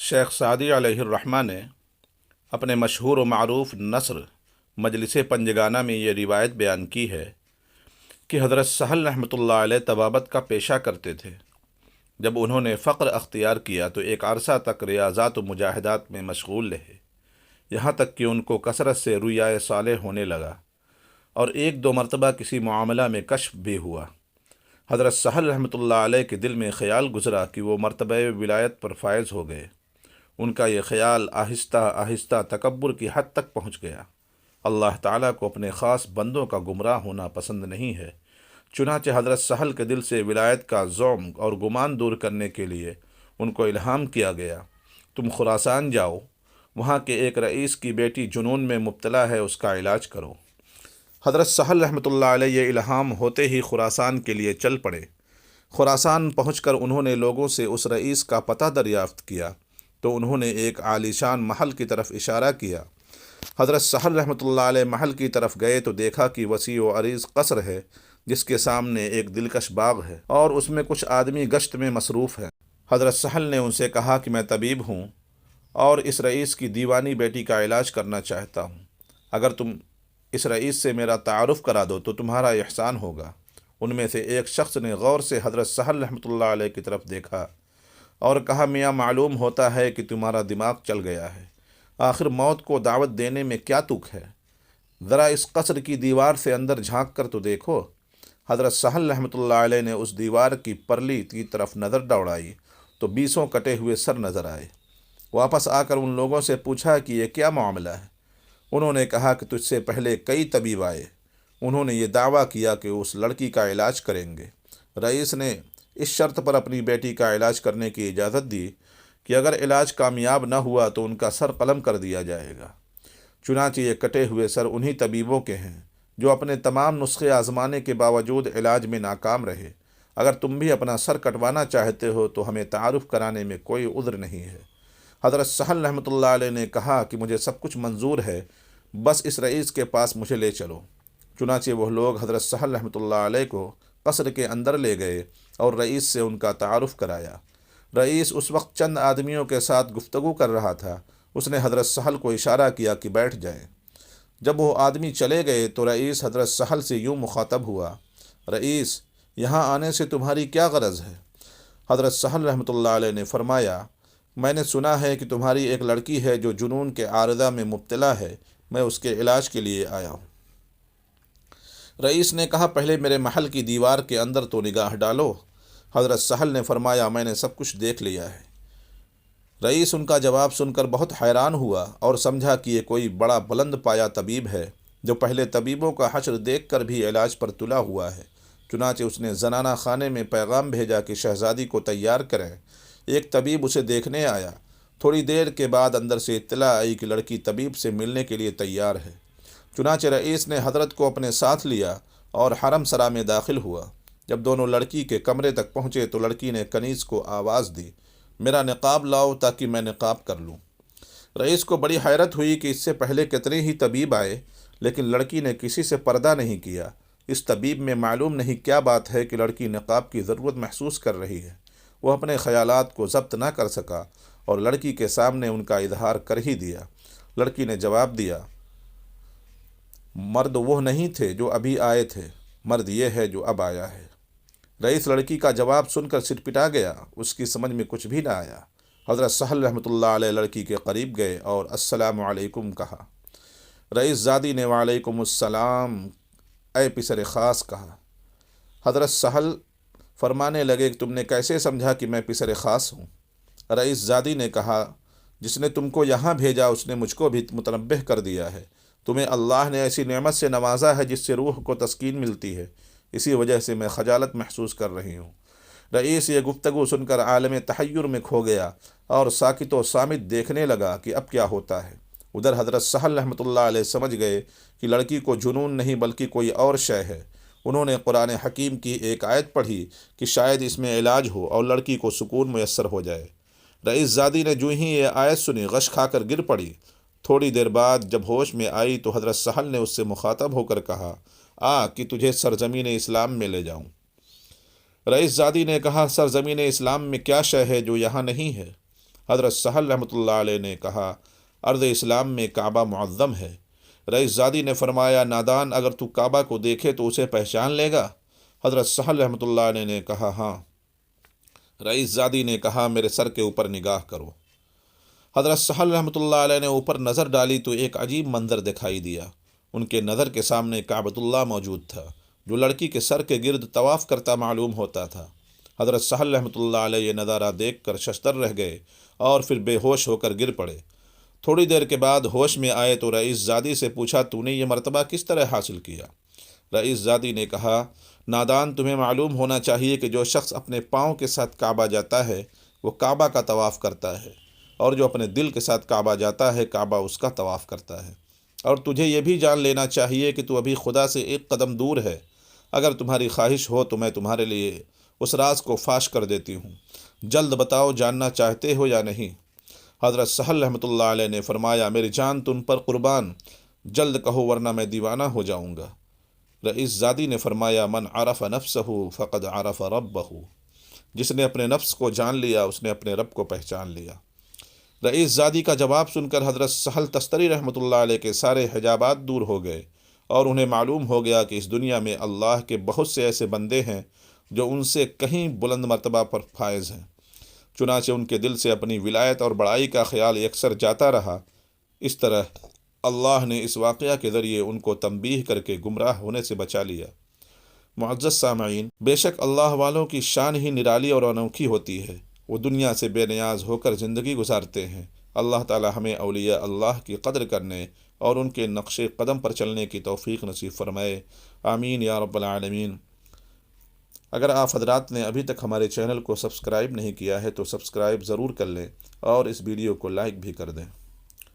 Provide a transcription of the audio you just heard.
شیخ Saadi علیہ الرحمہ نے اپنے مشہور و معروف نثر مجلس پنجگانہ میں یہ روایت بیان کی ہے کہ حضرت سہل رحمۃ اللہ علیہ طبابت کا پیشہ کرتے تھے۔ جب انہوں نے فقر اختیار کیا تو ایک عرصہ تک ریاضات و مجاہدات میں مشغول رہے، یہاں تک کہ ان کو کثرت سے رؤیائے صالح ہونے لگا اور ایک دو مرتبہ کسی معاملہ میں کشف بھی ہوا۔ حضرت سہل رحمۃ اللہ علیہ کے دل میں خیال گزرا کہ وہ مرتبہ ولایت پر فائز ہو گئے۔ ان کا یہ خیال آہستہ آہستہ تکبر کی حد تک پہنچ گیا۔ اللہ تعالیٰ کو اپنے خاص بندوں کا گمراہ ہونا پسند نہیں ہے، چنانچہ حضرت سہل کے دل سے ولایت کا زعم اور گمان دور کرنے کے لیے ان کو الہام کیا گیا، تم خراسان جاؤ، وہاں کے ایک رئیس کی بیٹی جنون میں مبتلا ہے، اس کا علاج کرو۔ حضرت سہل رحمۃ اللہ علیہ یہ الہام ہوتے ہی خراسان کے لیے چل پڑے۔ خراسان پہنچ کر انہوں نے لوگوں سے اس رئیس کا پتہ دریافت کیا تو انہوں نے ایک عالیشان محل کی طرف اشارہ کیا۔ حضرت سہل رحمۃ اللہ علیہ محل کی طرف گئے تو دیکھا کہ وسیع و عریض قصر ہے، جس کے سامنے ایک دلکش باغ ہے اور اس میں کچھ آدمی گشت میں مصروف ہیں۔ حضرت سہل نے ان سے کہا کہ میں طبیب ہوں اور اس رئیس کی دیوانی بیٹی کا علاج کرنا چاہتا ہوں، اگر تم اس رئیس سے میرا تعارف کرا دو تو تمہارا احسان ہوگا۔ ان میں سے ایک شخص نے غور سے حضرت سہل رحمۃ اللہ علیہ کی طرف دیکھا اور کہا، میاں معلوم ہوتا ہے کہ تمہارا دماغ چل گیا ہے، آخر موت کو دعوت دینے میں کیا تک ہے؟ ذرا اس قصر کی دیوار سے اندر جھانک کر تو دیکھو۔ حضرت سہل رحمۃ اللہ علیہ نے اس دیوار کی پرلی کی طرف نظر دوڑائی تو 20 کٹے ہوئے سر نظر آئے۔ واپس آ کر ان لوگوں سے پوچھا کہ یہ کیا معاملہ ہے؟ انہوں نے کہا کہ تجھ سے پہلے کئی طبیب آئے، انہوں نے یہ دعویٰ کیا کہ اس لڑکی کا علاج کریں گے۔ رئیس نے اس شرط پر اپنی بیٹی کا علاج کرنے کی اجازت دی کہ اگر علاج کامیاب نہ ہوا تو ان کا سر قلم کر دیا جائے گا۔ چنانچہ یہ کٹے ہوئے سر انہی طبیبوں کے ہیں جو اپنے تمام نسخے آزمانے کے باوجود علاج میں ناکام رہے۔ اگر تم بھی اپنا سر کٹوانا چاہتے ہو تو ہمیں تعارف کرانے میں کوئی عذر نہیں ہے۔ حضرت سہل رحمۃ اللہ علیہ نے کہا کہ مجھے سب کچھ منظور ہے، بس اس رئیس کے پاس مجھے لے چلو۔ چنانچہ وہ لوگ حضرت سہل رحمۃ اللہ علیہ کو قصر کے اندر لے گئے اور رئیس سے ان کا تعارف کرایا۔ رئیس اس وقت چند آدمیوں کے ساتھ گفتگو کر رہا تھا۔ اس نے حضرت سہل کو اشارہ کیا کہ بیٹھ جائیں۔ جب وہ آدمی چلے گئے تو رئیس حضرت سہل سے یوں مخاطب ہوا، رئیس، یہاں آنے سے تمہاری کیا غرض ہے؟ حضرت سہل رحمۃ اللہ علیہ نے فرمایا، میں نے سنا ہے کہ تمہاری ایک لڑکی ہے جو جنون کے عارضہ میں مبتلا ہے، میں اس کے علاج کے لیے آیا ہوں۔ رئیس نے کہا، پہلے میرے محل کی دیوار کے اندر تو نگاہ ڈالو۔ حضرت سہل نے فرمایا، میں نے سب کچھ دیکھ لیا ہے۔ رئیس ان کا جواب سن کر بہت حیران ہوا اور سمجھا کہ یہ کوئی بڑا بلند پایا طبیب ہے جو پہلے طبیبوں کا حشر دیکھ کر بھی علاج پر تلا ہوا ہے۔ چنانچہ اس نے زنانہ خانے میں پیغام بھیجا کہ شہزادی کو تیار کریں۔ ایک طبیب اسے دیکھنے آیا۔ تھوڑی دیر کے بعد اندر سے اطلاع آئی کہ لڑکی طبیب سے ملنے کے لیے تیار ہے۔ چنانچہ رئیس نے حضرت کو اپنے ساتھ لیا اور حرم سرا میں داخل ہوا۔ جب دونوں لڑکی کے کمرے تک پہنچے تو لڑکی نے کنیز کو آواز دی، میرا نقاب لاؤ تاکہ میں نقاب کر لوں۔ رئیس کو بڑی حیرت ہوئی کہ اس سے پہلے کتنے ہی طبیب آئے لیکن لڑکی نے کسی سے پردہ نہیں کیا۔ اس طبیب میں معلوم نہیں کیا بات ہے کہ لڑکی نقاب کی ضرورت محسوس کر رہی ہے۔ وہ اپنے خیالات کو ضبط نہ کر سکا اور لڑکی کے سامنے ان کا اظہار کر ہی دیا۔ لڑکی نے جواب دیا، مرد وہ نہیں تھے جو ابھی آئے تھے، مرد یہ ہے جو اب آیا ہے۔ رئیس لڑکی کا جواب سن کر سٹپٹا گیا، اس کی سمجھ میں کچھ بھی نہ آیا۔ حضرت سہل رحمۃ اللہ علیہ لڑکی کے قریب گئے اور السلام علیکم کہا۔ رئیس زادی نے وعلیکم السلام اے پسر خاص کہا۔ حضرت سہل فرمانے لگے کہ تم نے کیسے سمجھا کہ میں پسر خاص ہوں؟ رئیس زادی نے کہا، جس نے تم کو یہاں بھیجا اس نے مجھ کو بھی متنبہ کر دیا ہے۔ تمہیں اللہ نے ایسی نعمت سے نوازا ہے جس سے روح کو تسکین ملتی ہے، اسی وجہ سے میں خجالت محسوس کر رہی ہوں۔ رئیس یہ گفتگو سن کر عالم تحیر میں کھو گیا اور ساکت و صامت دیکھنے لگا کہ اب کیا ہوتا ہے۔ ادھر حضرت سہل رحمۃ اللہ علیہ سمجھ گئے کہ لڑکی کو جنون نہیں بلکہ کوئی اور شے ہے۔ انہوں نے قرآن حکیم کی ایک آیت پڑھی کہ شاید اس میں علاج ہو اور لڑکی کو سکون میسر ہو جائے۔ رئیس زادی نے جو ہی یہ آیت سنی غش کھا کر گر پڑی۔ تھوڑی دیر بعد جب ہوش میں آئی تو حضرت سہل نے اس سے مخاطب ہو کر کہا، کہ تجھے سرزمین اسلام میں لے جاؤں۔ رئیس زادی نے کہا، سرزمین اسلام میں کیا شے ہے جو یہاں نہیں ہے؟ حضرت سہل رحمۃ اللہ علیہ نے کہا ارض اسلام میں کعبہ معظم ہے۔ رئیس زادی نے فرمایا نادان، اگر تو کعبہ کو دیکھے تو اسے پہچان لے گا؟ حضرت سہل رحمۃ اللہ علیہ نے کہا ہاں۔ رئیس زادی نے کہا میرے سر کے اوپر نگاہ کرو۔ حضرت سہل رحمۃ اللہ علیہ نے اوپر نظر ڈالی تو ایک عجیب منظر دکھائی دیا۔ ان کے نظر کے سامنے کعبۃ اللہ موجود تھا، جو لڑکی کے سر کے گرد طواف کرتا معلوم ہوتا تھا۔ حضرت سہل رحمۃ اللہ علیہ یہ نظارہ دیکھ کر ششدر رہ گئے اور پھر بے ہوش ہو کر گر پڑے۔ تھوڑی دیر کے بعد ہوش میں آئے تو رئیس زادی سے پوچھا تو نے یہ مرتبہ کس طرح حاصل کیا؟ رئیس زادی نے کہا نادان، تمہیں معلوم ہونا چاہیے کہ جو شخص اپنے پاؤں کے ساتھ کعبہ جاتا ہے وہ کعبہ کا طواف کرتا ہے، اور جو اپنے دل کے ساتھ کعبہ جاتا ہے کعبہ اس کا طواف کرتا ہے۔ اور تجھے یہ بھی جان لینا چاہیے کہ تو ابھی خدا سے ایک قدم دور ہے۔ اگر تمہاری خواہش ہو تو میں تمہارے لیے اس راز کو فاش کر دیتی ہوں، جلد بتاؤ جاننا چاہتے ہو یا نہیں؟ حضرت سہل رحمۃ اللہ علیہ نے فرمایا میری جان تم پر قربان، جلد کہو ورنہ میں دیوانہ ہو جاؤں گا۔ رئیس زادی نے فرمایا من عرف نفسہ فقد عرف ربہ، جس نے اپنے نفس کو جان لیا اس نے اپنے رب کو پہچان لیا۔ رئیس زادی کا جواب سن کر حضرت سہل تستری رحمۃ اللہ علیہ کے سارے حجابات دور ہو گئے اور انہیں معلوم ہو گیا کہ اس دنیا میں اللہ کے بہت سے ایسے بندے ہیں جو ان سے کہیں بلند مرتبہ پر فائز ہیں۔ چنانچہ ان کے دل سے اپنی ولایت اور بڑائی کا خیال یکسر جاتا رہا۔ اس طرح اللہ نے اس واقعہ کے ذریعے ان کو تنبیہ کر کے گمراہ ہونے سے بچا لیا۔ معزز سامعین، بے شک اللہ والوں کی شان ہی نرالی اور انوکھی ہوتی ہے۔ وہ دنیا سے بے نیاز ہو کر زندگی گزارتے ہیں۔ اللہ تعالی ہمیں اولیاء اللہ کی قدر کرنے اور ان کے نقش قدم پر چلنے کی توفیق نصیب فرمائے، آمین یا رب العالمین۔ اگر آپ حضرات نے ابھی تک ہمارے چینل کو سبسکرائب نہیں کیا ہے تو سبسکرائب ضرور کر لیں اور اس ویڈیو کو لائک بھی کر دیں۔